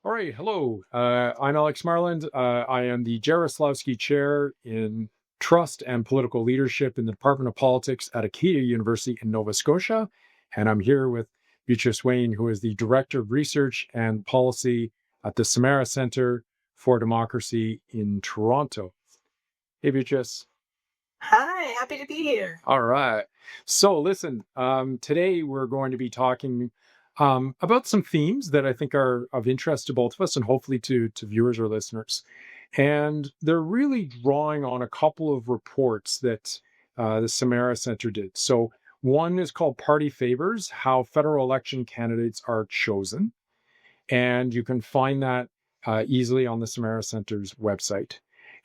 All right, hello. I'm Alex Marland. I am the Jaroslawski Chair in Trust and Political Leadership in the Department of Politics at Acadia University in Nova Scotia. And I'm here with Beatrice Wayne, who is the Director of Research and Policy at the Samara Centre for Democracy in Toronto. Hey, Beatrice. Hi, happy to be here. All right. So listen, today we're going to be talking about some themes that I think are of interest to both of us and hopefully to viewers or listeners. And they're really drawing on a couple of reports that the Samara Center did. So one is called Party Favors, How Federal Election Candidates Are Chosen. And you can find that easily on the Samara Center's website.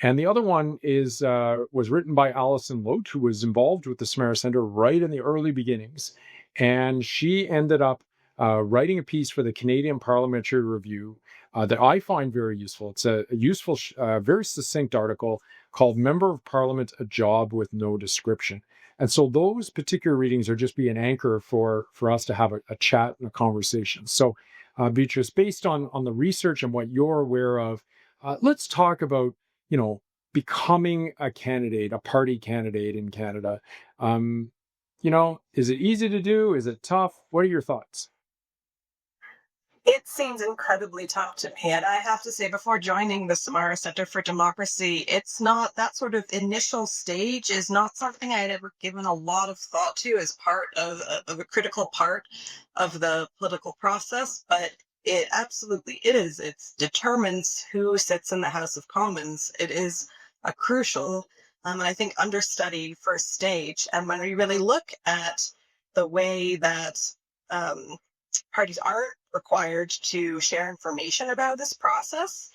And the other one is was written by Alison Lote, who was involved with the Samara Center right in the early beginnings. And she ended up writing a piece for the Canadian Parliamentary Review that I find very useful. It's a useful, very succinct article called Member of Parliament, A Job with No Description. And so those particular readings are just be an anchor for us to have a chat and a conversation. So Beatrice, based on the research and what you're aware of, let's talk about, becoming a candidate, a party candidate in Canada. Is it easy to do? Is it tough? What are your thoughts? It seems incredibly tough to me. And I have to say, before joining the Samara Center for Democracy, it's not that sort of initial stage is not something I had ever given a lot of thought to as part of a critical part of the political process. But it absolutely it is. It determines who sits in the House of Commons. It is a crucial, and I think understudy first stage. And when we really look at the way that um, parties aren't required to share information about this process,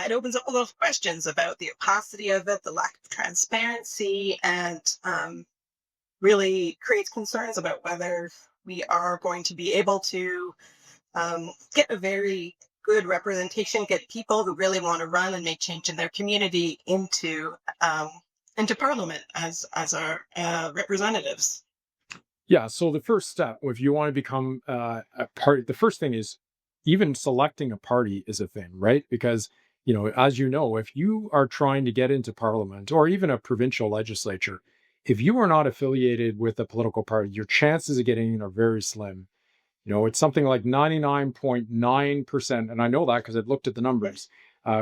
it opens up a lot of questions about the opacity of it, the lack of transparency, and really creates concerns about whether we are going to be able to get a very good representation, get people who really want to run and make change in their community into Parliament as our representatives. Yeah. So the first step, if you want to become a party, the first thing is even selecting a party is a thing, right? Because, as you know, if you are trying to get into Parliament or even a provincial legislature, if you are not affiliated with a political party, your chances of getting in are very slim. It's something like 99.9%. And I know that because I've looked at the numbers,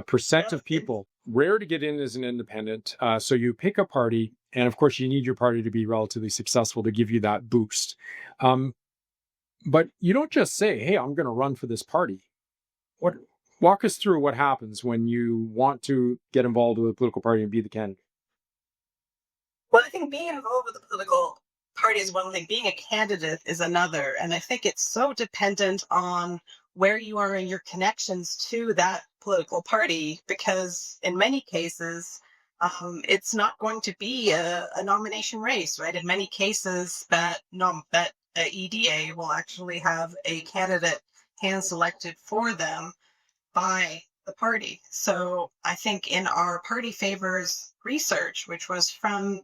percent of people, rare to get in as an independent. So you pick a party. And of course, you need your party to be relatively successful to give you that boost. But you don't just say, hey, I'm going to run for this party. Walk us through what happens when you want to get involved with a political party and be the candidate. Well, I think being involved with the political party is one thing, being a candidate is another. And I think it's so dependent on where you are in your connections to that political party, because in many cases, it's not going to be a nomination race, right? In many cases, that EDA will actually have a candidate hand selected for them by the party. So I think in our party favors research, which was from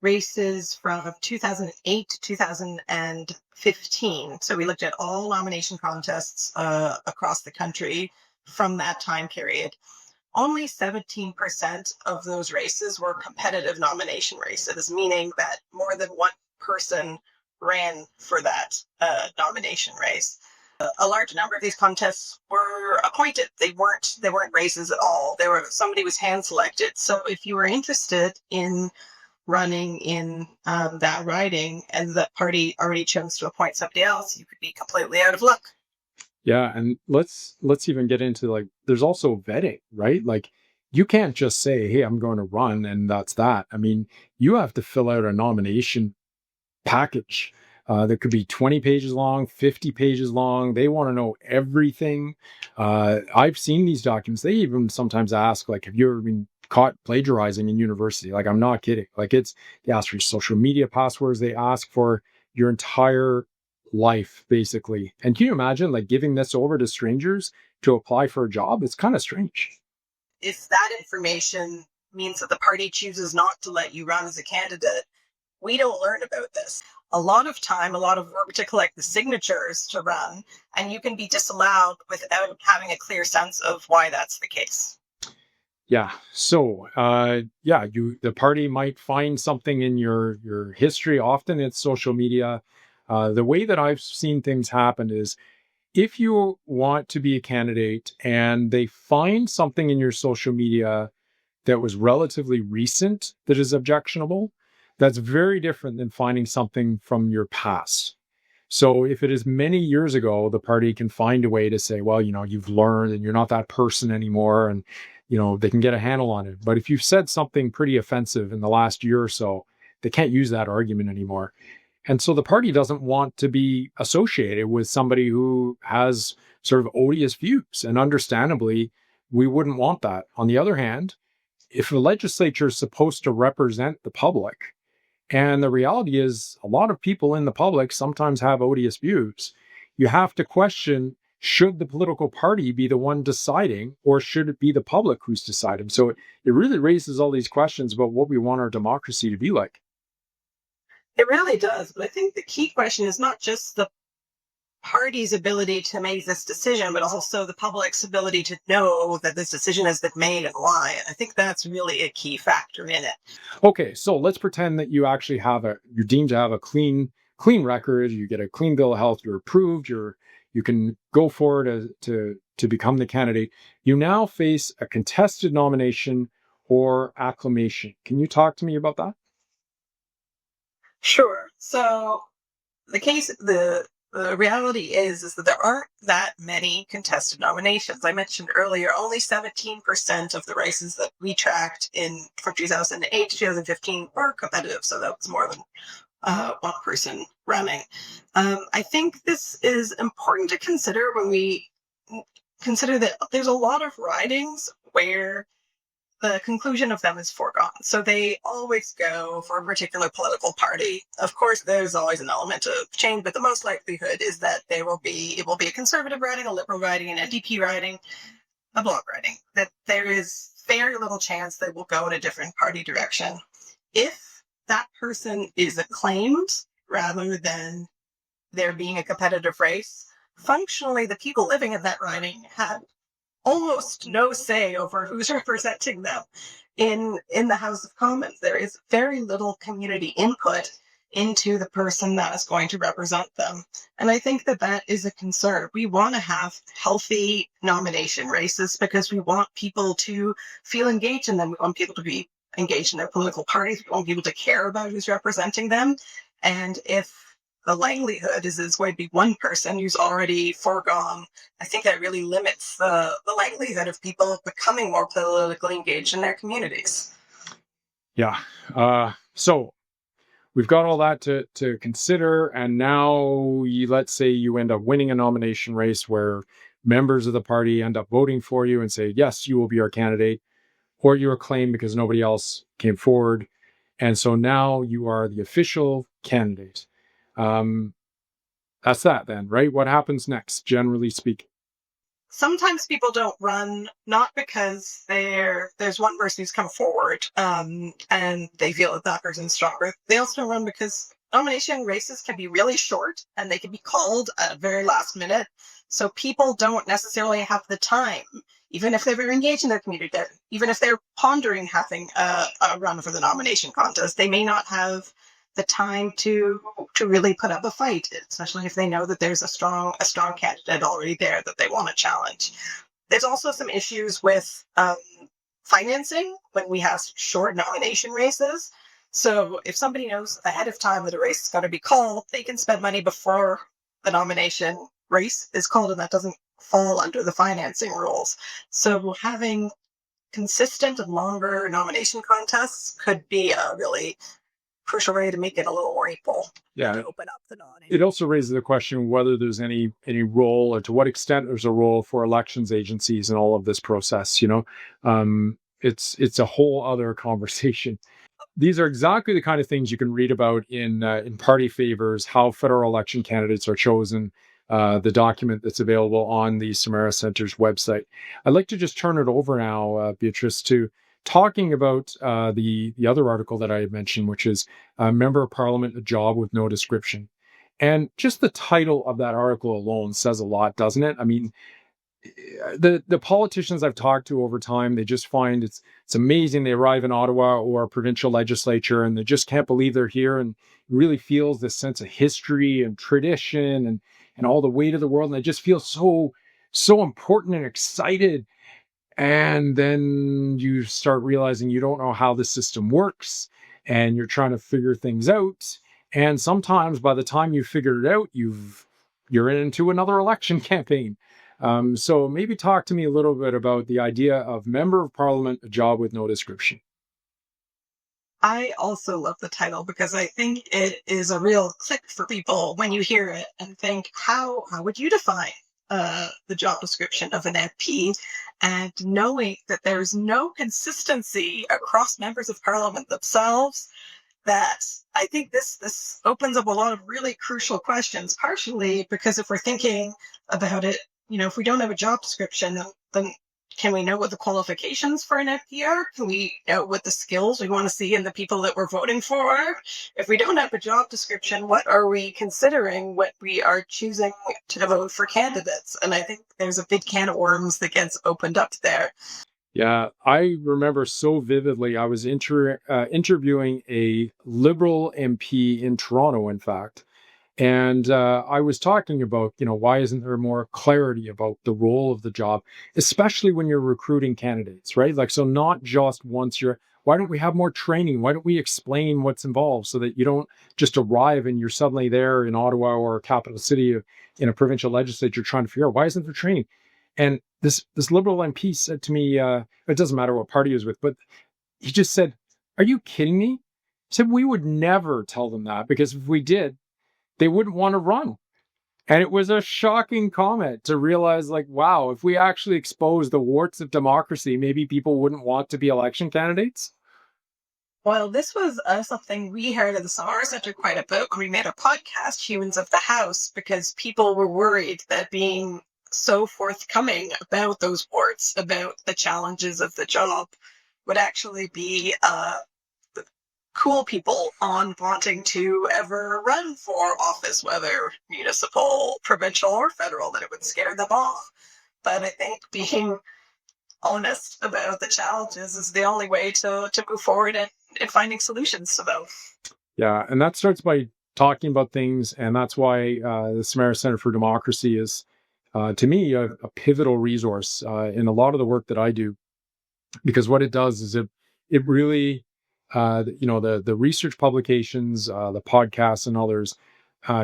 races from 2008 to 2015. So we looked at all nomination contests across the country from that time period. Only 17% of those races were competitive nomination races, meaning that more than one person ran for that nomination race. A large number of these contests were appointed. They weren't races at all. Somebody was hand selected. So if you were interested in running in that riding and the party already chose to appoint somebody else, you could be completely out of luck. Yeah, and let's even get into, like, there's also vetting, right? Like, you can't just say, hey, I'm going to run and that's that. I mean, you have to fill out a nomination package that could be 20 pages long, 50 pages long. They want to know everything. I've seen these documents. They even sometimes ask, like, have you ever been caught plagiarizing in university? Like, I'm not kidding. Like, they ask for your social media passwords. They ask for your entire life, basically. And can you imagine, like, giving this over to strangers to apply for a job? It's kind of strange. If that information means that the party chooses not to let you run as a candidate, we don't learn about this. a lot of time, a lot of work to collect the signatures to run, and you can be disallowed without having a clear sense of why that's the case. Yeah. So, the party might find something in your history. Often it's social media. The way that I've seen things happen is if you want to be a candidate and they find something in your social media that was relatively recent that is objectionable, that's very different than finding something from your past. So if it is many years ago, the party can find a way to say, well, you've learned and you're not that person anymore. And, they can get a handle on it. But if you've said something pretty offensive in the last year or so, they can't use that argument anymore. And so the party doesn't want to be associated with somebody who has sort of odious views. And understandably, we wouldn't want that. On the other hand, if the legislature is supposed to represent the public, and the reality is a lot of people in the public sometimes have odious views, you have to question, should the political party be the one deciding, or should it be the public who's deciding? So it really raises all these questions about what we want our democracy to be like. It really does. But I think the key question is not just the party's ability to make this decision, but also the public's ability to know that this decision has been made and why. And I think that's really a key factor in it. Okay, so let's pretend that you actually you're deemed to have a clean record. You get a clean bill of health. You're approved. You can go forward to become the candidate. You now face a contested nomination or acclamation. Can you talk to me about that? Sure. So the reality is that there aren't that many contested nominations. I mentioned earlier, only 17% of the races that we tracked from 2008 to 2015 were competitive. So that was more than one person running. I think this is important to consider when we consider that there's a lot of ridings where the conclusion of them is foregone. So they always go for a particular political party. Of course, there's always an element of change, but the most likelihood is that it will be a conservative riding, a liberal riding, an NDP riding, a Bloc riding. That there is very little chance they will go in a different party direction. If that person is acclaimed rather than there being a competitive race, functionally the people living in that riding have almost no say over who's representing them in the House of Commons. There is very little community input into the person that is going to represent them. And I think that is a concern. We want to have healthy nomination races because we want people to feel engaged in them. We want people to be engaged in their political parties. We want people to care about who's representing them. And if the likelihood is it's going to be one person who's already foregone, I think that really limits the likelihood of people becoming more politically engaged in their communities. Yeah. So we've got all that to consider. And now let's say you end up winning a nomination race where members of the party end up voting for you and say, yes, you will be our candidate, or you're acclaimed because nobody else came forward. And so now you are the official candidate. That's that then, right? What happens next, generally speaking? Sometimes people don't run, not because there's one person who's come forward and they feel that person's stronger. They also don't run because nomination races can be really short and they can be called at a very last minute. So people don't necessarily have the time, even if they're very engaged in their community, even if they're pondering having a run for the nomination contest, they may not have the time to really put up a fight, especially if they know that there's a strong candidate already there that they want to challenge. There's also some issues with financing when we have short nomination races. So if somebody knows ahead of time that a race is going to be called, they can spend money before the nomination race is called, and that doesn't fall under the financing rules. So having consistent and longer nomination contests could be a really crucial way to make it a little more equal. Yeah. To open up the nomination. It also raises the question whether there's any role, or to what extent there's a role for elections agencies in all of this process. It's a whole other conversation. These are exactly the kind of things you can read about in Party Favors, how federal election candidates are chosen, the document that's available on the Samara Center's website. I'd like to just turn it over now, Beatrice, to talking about the other article that I had mentioned, which is Member of Parliament, a job with no description. And just the title of that article alone says a lot, doesn't it? I mean, the politicians I've talked to over time, they just find it's amazing. They arrive in Ottawa or a provincial legislature, and they just can't believe they're here, and really feels this sense of history and tradition and all the weight of the world, and they just feel so important and excited. And then you start realizing you don't know how the system works, and you're trying to figure things out. And sometimes by the time you figure it out, you're into another election campaign. So maybe talk to me a little bit about the idea of member of parliament, a job with no description. I also love the title because I think it is a real click for people when you hear it and think, how would you define the job description of an MP? And knowing that there's no consistency across members of parliament themselves, that I think this opens up a lot of really crucial questions, partially because if we're thinking about it, if we don't have a job description, then can we know what the qualifications for an FP are? Can we know what the skills we want to see in the people that we're voting for are? If we don't have a job description, what are we considering when we are choosing to vote for candidates? And I think there's a big can of worms that gets opened up there. Yeah, I remember so vividly. I was interviewing a Liberal MP in Toronto, in fact. And I was talking about, why isn't there more clarity about the role of the job, especially when you're recruiting candidates, right? Like, so not just once why don't we have more training? Why don't we explain what's involved so that you don't just arrive and you're suddenly there in Ottawa or a capital city in a provincial legislature trying to figure out why isn't there training? And this Liberal MP said to me, it doesn't matter what party he was with, but he just said, "Are you kidding me?" He said, "We would never tell them that because if we did, they wouldn't want to run." And it was a shocking comment to realize, like, wow, if we actually expose the warts of democracy, maybe people wouldn't want to be election candidates. Well, this was something we heard at the Sahara Center quite a bit when we made a podcast, Humans of the House, because people were worried that being so forthcoming about those warts, about the challenges of the job, would actually be cool people on wanting to ever run for office, whether municipal, provincial, or federal, that it would scare them off. But I think being honest about the challenges is the only way to move forward and finding solutions to them. Yeah, and that starts by talking about things, and that's why the Samara Center for Democracy is, to me, a pivotal resource in a lot of the work that I do, because what it does is it really, the research publications, the podcasts, and others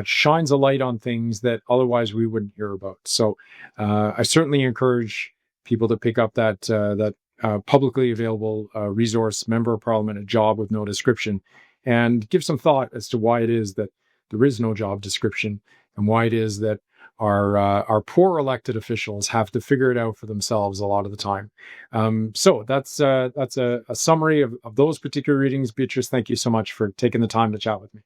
shines a light on things that otherwise we wouldn't hear about. So I certainly encourage people to pick up that publicly available resource, Member of Parliament, a job with no description, and give some thought as to why it is that there is no job description and why it is that our poor elected officials have to figure it out for themselves a lot of the time. So that's a summary of those particular readings. Beatrice, thank you so much for taking the time to chat with me.